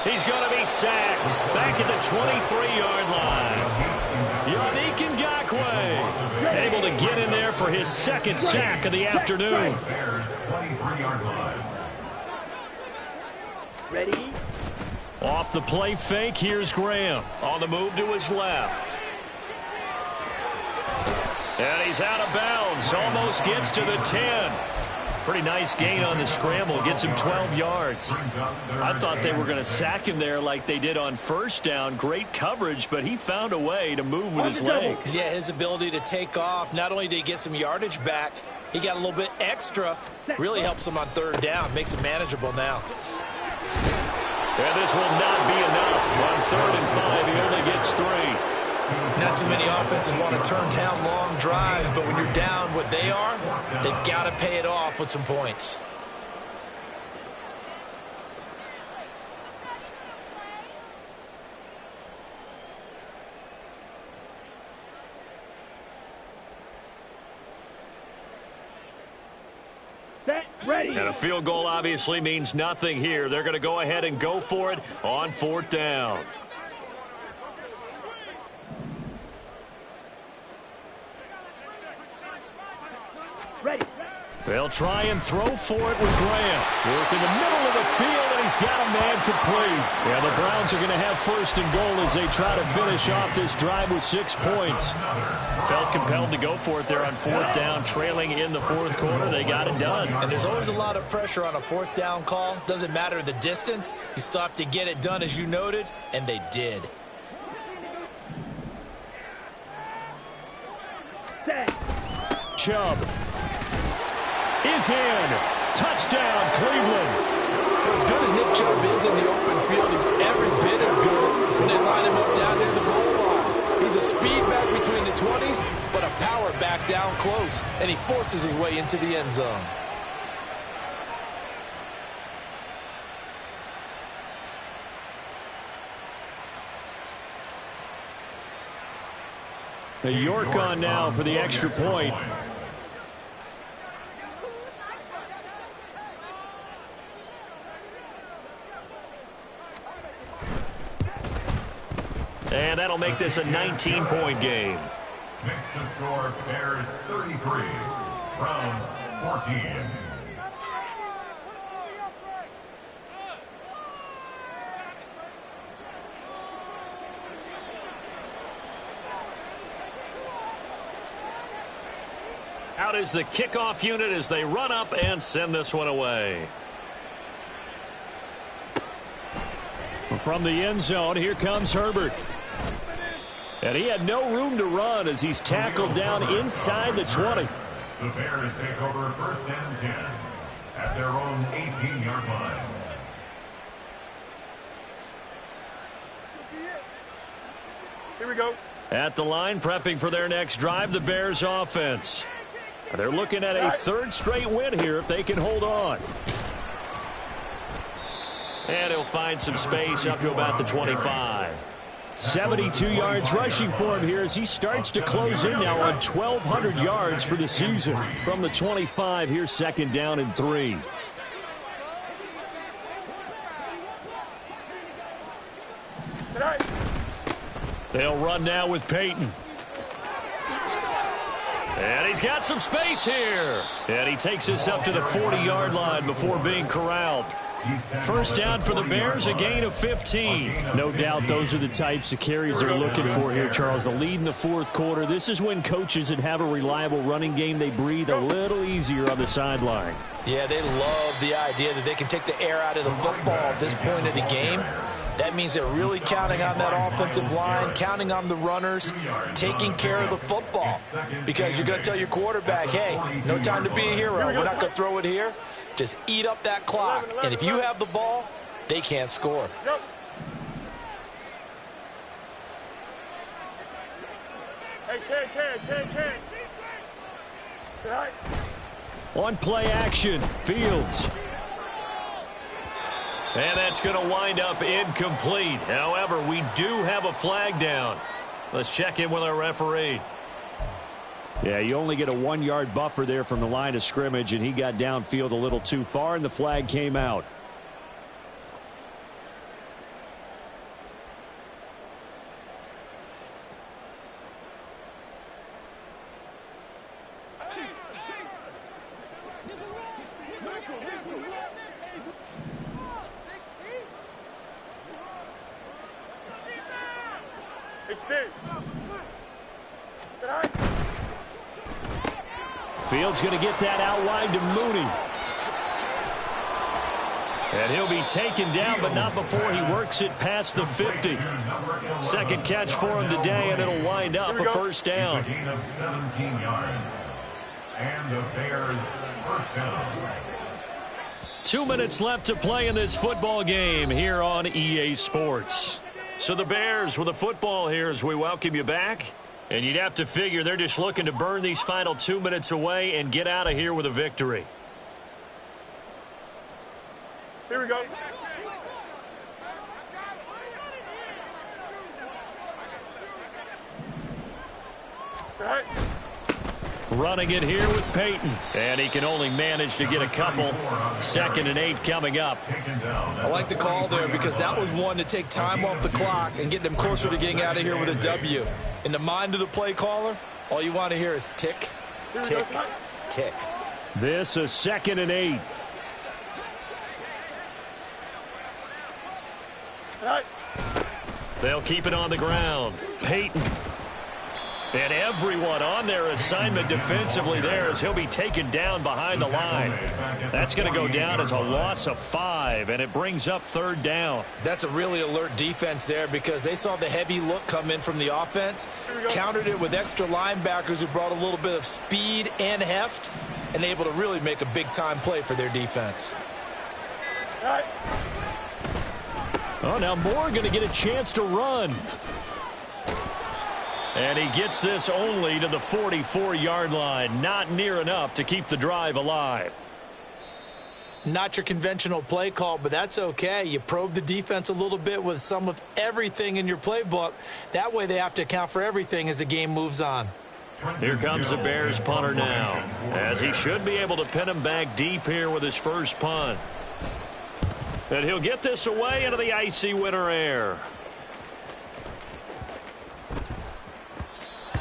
He's going to be sacked back at the 23-yard line. Yannick Ngakoue able to get in there for his 2nd sack of the afternoon. Ready? Off the play fake, here's Graham. On the move to his left. And he's out of bounds. Almost gets to the 10. Pretty nice gain on the scramble. Gets him 12 yards. I thought they were going to sack him there like they did on first down. Great coverage, but he found a way to move with his legs. Yeah, his ability to take off. Not only did he get some yardage back, He got a little bit extra. Really helps him on third down. Makes it manageable now. And this will not be enough. On 3rd and 5, he only gets 3. Not too many offenses want to turn down long drives, but when you're down what they are, they've got to pay it off with some points. Set, ready. And a field goal obviously means nothing here. They're going to go ahead and go for it on 4th down. Ready. They'll try and throw for it with Graham. Work in the middle of the field, and he's got a man complete. Yeah, the Browns are going to have 1st and goal as they try to finish off this drive with 6 points. Felt compelled to go for it there on 4th down, trailing in the 4th quarter. They got it done. And there's always a lot of pressure on a 4th down call. Doesn't matter the distance. You still have to get it done, as you noted, and they did. Set. Chubb is in. Touchdown, Cleveland. For as good as Nick Chubb is in the open field, he's every bit as good when they line him up down near the goal line. He's a speed back between the 20s, but a power back down close, and he forces his way into the end zone. York on now for the extra point. And that'll make this a 19-point game. Makes the score Bears 33, Browns 14. Out is the kickoff unit as they run up and send this one away. From the end zone, here comes Herbert. And he had no room to run as he's tackled down inside the 20. The Bears take over 1st and 10 at their own 18-yard line. Here we go. At the line, prepping for their next drive, the Bears offense. They're looking at a 3rd straight win here if they can hold on. And he'll find some space up to about the 25. 72 yards rushing for him here as he starts to close in now on 1,200 yards for the season. From the 25, here's 2nd down and 3. They'll run now with Peyton. And he's got some space here. And he takes this up to the 40-yard line before being corralled. 1st down for the Bears, a gain of 15. No doubt those are the types of carries they're looking for here, Charles. The lead in the 4th quarter. This is when coaches that have a reliable running game, they breathe a little easier on the sideline. Yeah, they love the idea that they can take the air out of the football at this point of the game. That means they're really counting on that offensive line, counting on the runners, taking care of the football. Because you're going to tell your quarterback, hey, no time to be a hero. We're not going to throw it here. Just eat up that clock. And if you have the ball, they can't score. Hey, Ken. On play action, Fields. And that's going to wind up incomplete. However, we do have a flag down. Let's check in with our referee. Yeah, you only get a 1-yard buffer there from the line of scrimmage, and he got downfield a little too far, and the flag came out. Fields going to get that out wide to Mooney. And he'll be taken down, but not before he works it past the 50. 2nd catch for him today, and it'll wind up a 1st down. And the Bears first down. 2 minutes left to play in this football game here on EA Sports. So the Bears with the football here as we welcome you back. And you'd have to figure they're just looking to burn these final 2 minutes away and get out of here with a victory. Here we go. Running it here with Peyton. And he can only manage to get a couple. 2nd and 8 coming up. I like the call there because that was one to take time off the clock and get them closer to getting out of here with a W. In the mind of the play caller, all you want to hear is tick, tick, tick. This is 2nd and 8. They'll keep it on the ground. Peyton. And everyone on their assignment defensively there as he'll be taken down behind the line. That's going to go down as a loss of 5, and it brings up 3rd down. That's a really alert defense there because they saw the heavy look come in from the offense, countered it with extra linebackers who brought a little bit of speed and heft, and able to really make a big-time play for their defense. Oh, now Moore going to get a chance to run. And he gets this only to the 44-yard line. Not near enough to keep the drive alive. Not your conventional play call, but that's okay. You probe the defense a little bit with some of everything in your playbook. That way they have to account for everything as the game moves on. Here comes the Bears punter now, as he should be able to pin him back deep here with his first punt. And he'll get this away into the icy winter air.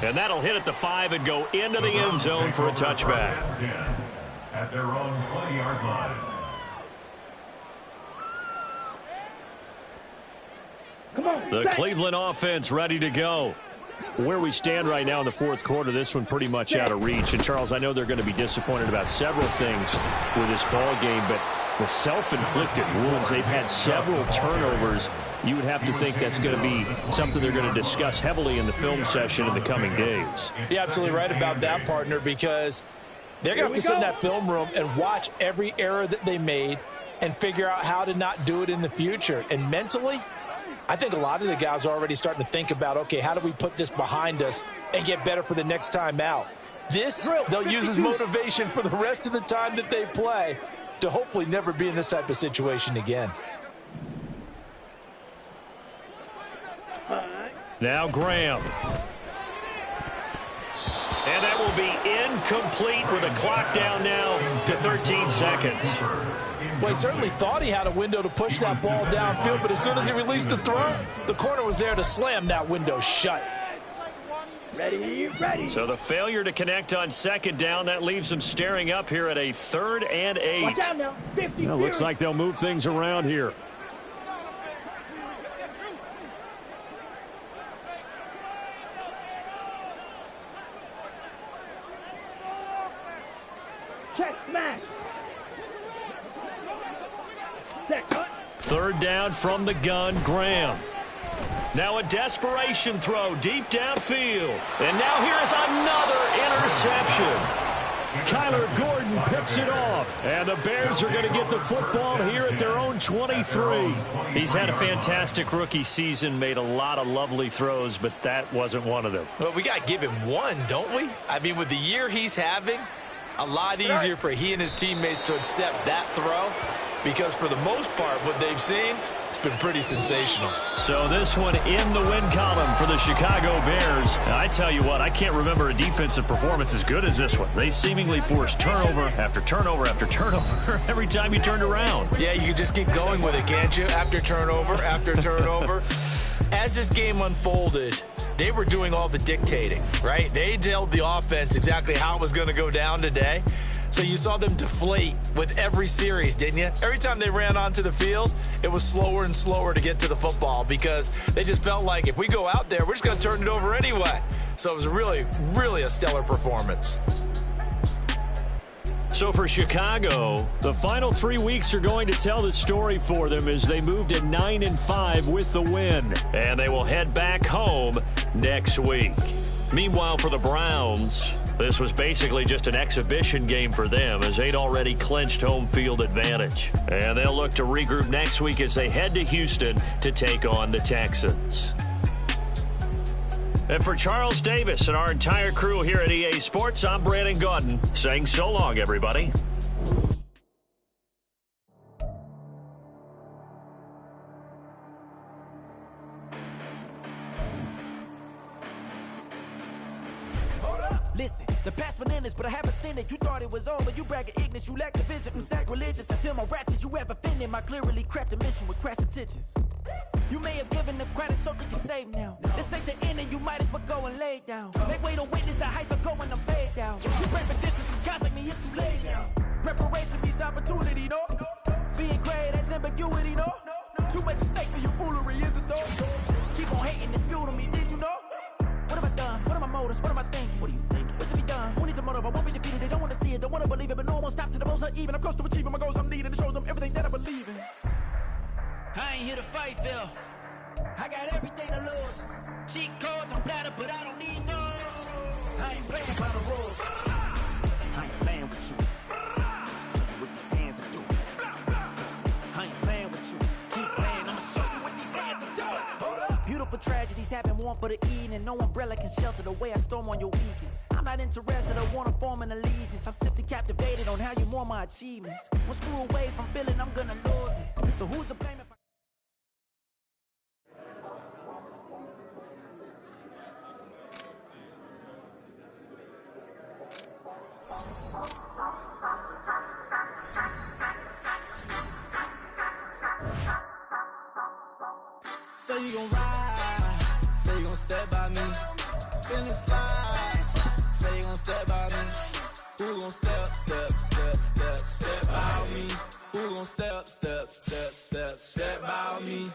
And that'll hit at the 5 and go into the end zone for a touchback. At their own 20-yard line. The Cleveland offense ready to go. Where we stand right now in the 4th quarter, this one pretty much out of reach. And, Charles, I know they're going to be disappointed about several things with this ball game, but the self-inflicted wounds, they've had several turnovers. You would have to think that's going to be something they're going to discuss heavily in the film session in the coming days. You're absolutely right about that, partner, because they're going to have to sit in that film room and watch every error that they made and figure out how to not do it in the future. And mentally, I think a lot of the guys are already starting to think about, okay, how do we put this behind us and get better for the next time out? This, they'll use as motivation for the rest of the time that they play to hopefully never be in this type of situation again. Now Graham. And that will be incomplete with a clock down now to 13 seconds. Well, he certainly thought he had a window to push that ball downfield, but as soon as he released the throw, the corner was there to slam that window shut. Ready, ready. So the failure to connect on 2nd down, that leaves them staring up here at a 3rd and 8. Watch out now. 50, Well, looks like they'll move things around here. Check, smash. Set, cut. 3rd down from the gun, Graham. Now a desperation throw deep downfield. And now here is another interception. Kyler Gordon picks it off. And the Bears are going to get the football here at their own 23. He's had a fantastic rookie season, made a lot of lovely throws, but that wasn't one of them. Well, we got to give him one, don't we? I mean, with the year he's having, a lot easier for he and his teammates to accept that throw because for the most part, what they've seen, it's been pretty sensational. So this one in the win column for the Chicago Bears. And I tell you what, I can't remember a defensive performance as good as this one. They seemingly forced turnover after turnover after turnover every time you turned around. Yeah, you can just keep going with it, can't you? After turnover after turnover. As this game unfolded, they were doing all the dictating, right? They told the offense exactly how it was going to go down today. So you saw them deflate with every series, didn't you? Every time they ran onto the field, it was slower and slower to get to the football because they just felt like if we go out there, we're just going to turn it over anyway. So it was really, really a stellar performance. So for Chicago, the final 3 weeks are going to tell the story for them as they move to 9-5 with the win. And they will head back home next week. Meanwhile, for the Browns, this was basically just an exhibition game for them as they'd already clinched home field advantage. And they'll look to regroup next week as they head to Houston to take on the Texans. And for Charles Davis and our entire crew here at EA Sports, I'm Brandon Gaudin saying so long, everybody. Listen, the past bananas, but I haven't seen it. You thought it was over, you bragging ignorance, you lack the vision. I'm sacrilegious, I feel my wrath. Did you ever offended my clearly crafted mission with crass intentions? You may have given the credit so they can save now. This ain't the end and you might as well go and lay down. Make way to witness the heights are going, I'm paid down. You pray for distance from guys like me, it's too late now. Preparation beats opportunity, no? Being great, that's ambiguity, no? Too much at stake for your foolery, is it though? Keep on hating, it's fuel to me, did you know? What have I done? What are my motives? What am I thinking? What are you thinking? What's to be done? Who needs a motive? I won't be defeated. They don't want to see it, don't want to believe it, but no one will stop to the most uneven. I'm close to achieving my goals. I'm needing to show them everything that I believe in. I ain't here to fight, Phil. I got everything to lose. Cheat codes, I'm flattered, but I don't need those. I ain't playing by the rules. I ain't playing with you. Show you what these hands are doing. I ain't playing with you. Keep playing, I'ma show you what these hands are doing. Hold up. Beautiful tragedies happen, one for the evening. No umbrella can shelter the way I storm on your weekends. I'm not interested, I wanna form an allegiance. I'm simply captivated on how you more my achievements. One screw away from feeling I'm gonna lose it. So who's to blame if I... So you gon' ride, say you gon' step by me, spin and slide, say you gon' step by me. Who gon' step by me? Who gon' step by me?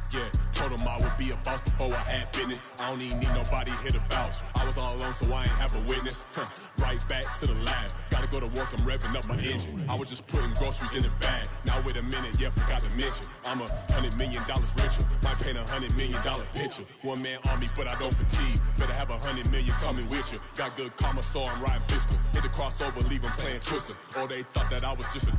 Yeah, told him I would be a boss before I had business. I don't even need nobody here to vouch. I was all alone, so I ain't have a witness. Right back to the lab. Gotta go to work, I'm revving up my engine. I was just putting groceries in the bag. Now wait a minute, yeah, forgot to mention. I'm $100 million richer. Might paint $100 million picture. One man army, but I don't fatigue. Better have 100 million coming with you. Got good karma, so I'm riding fiscal. Hit the crossover, leave them playing Twister. Oh, they thought that I was just a...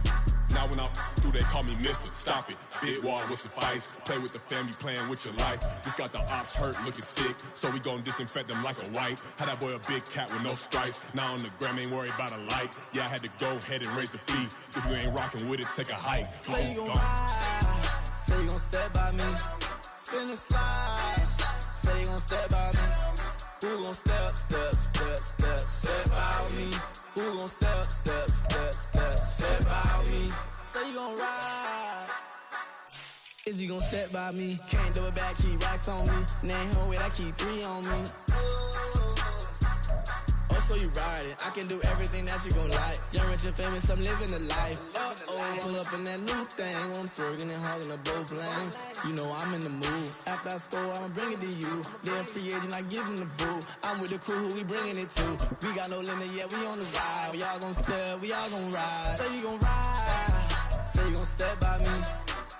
Now when I do, they call me Mister. Stop it. Big wall would suffice. Play with the family, playing with your life. This got the ops hurt, looking sick. So we gon' disinfect them like a wipe. Had that boy a big cat with no stripes. Now on the gram, ain't worried about a light. Yeah, I had to go ahead and raise the fee. If you ain't rocking with it, take a hike. Say you gon' ride, say you gon' step by me. Spin and slide, say you gon' step by me. Who gon' step by me? Who gon' step by me? Say you gon' ride. Is you gon' step by me? Can't do it back, keep racks on me. Name home with I keep 3 on me. Oh, so you ride it. I can do everything that you gon' like. Young, rich, and famous, I'm living the life. Uh-oh, pull up in that new thing. I'm swerving and hogging up both lanes. You know I'm in the mood. After I score, I'ma bring it to you. They're a free agent, I give them the boo. I'm with the crew, who we bringing it to. We got no limit, yeah, we on the ride. We all gon' step, we all gon' ride. Say you gon' ride, say you gon' step by me.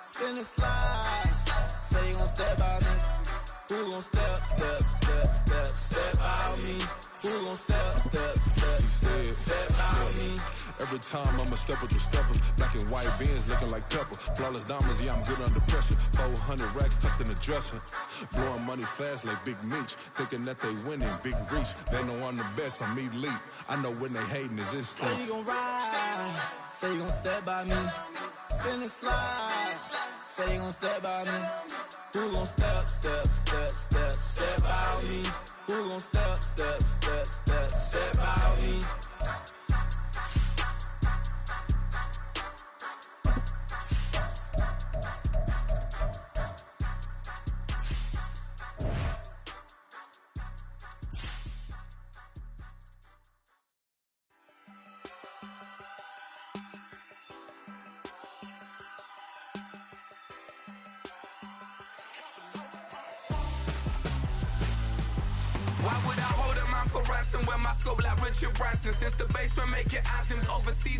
Spin and slide, say you gon' step by me. Who gon' step by me? Who gon' step by me? Every time I'ma step with the steppers. Black and white beans looking like pepper. Flawless diamonds, yeah, I'm good under pressure. 400 racks tucked in the dresser. Blowing money fast like Big Meech. Thinking that they winning, big reach. They know I'm the best, I'm elite. I know when they hating is instant. Say you gon' ride, say you gon' step by me. Spin and slide, say you gon' step by me. Who gon' step by me? Who gon' step by me? Why would I hold a man for ransom when my scope like Richard Branson? Since the basement making anthems overseas?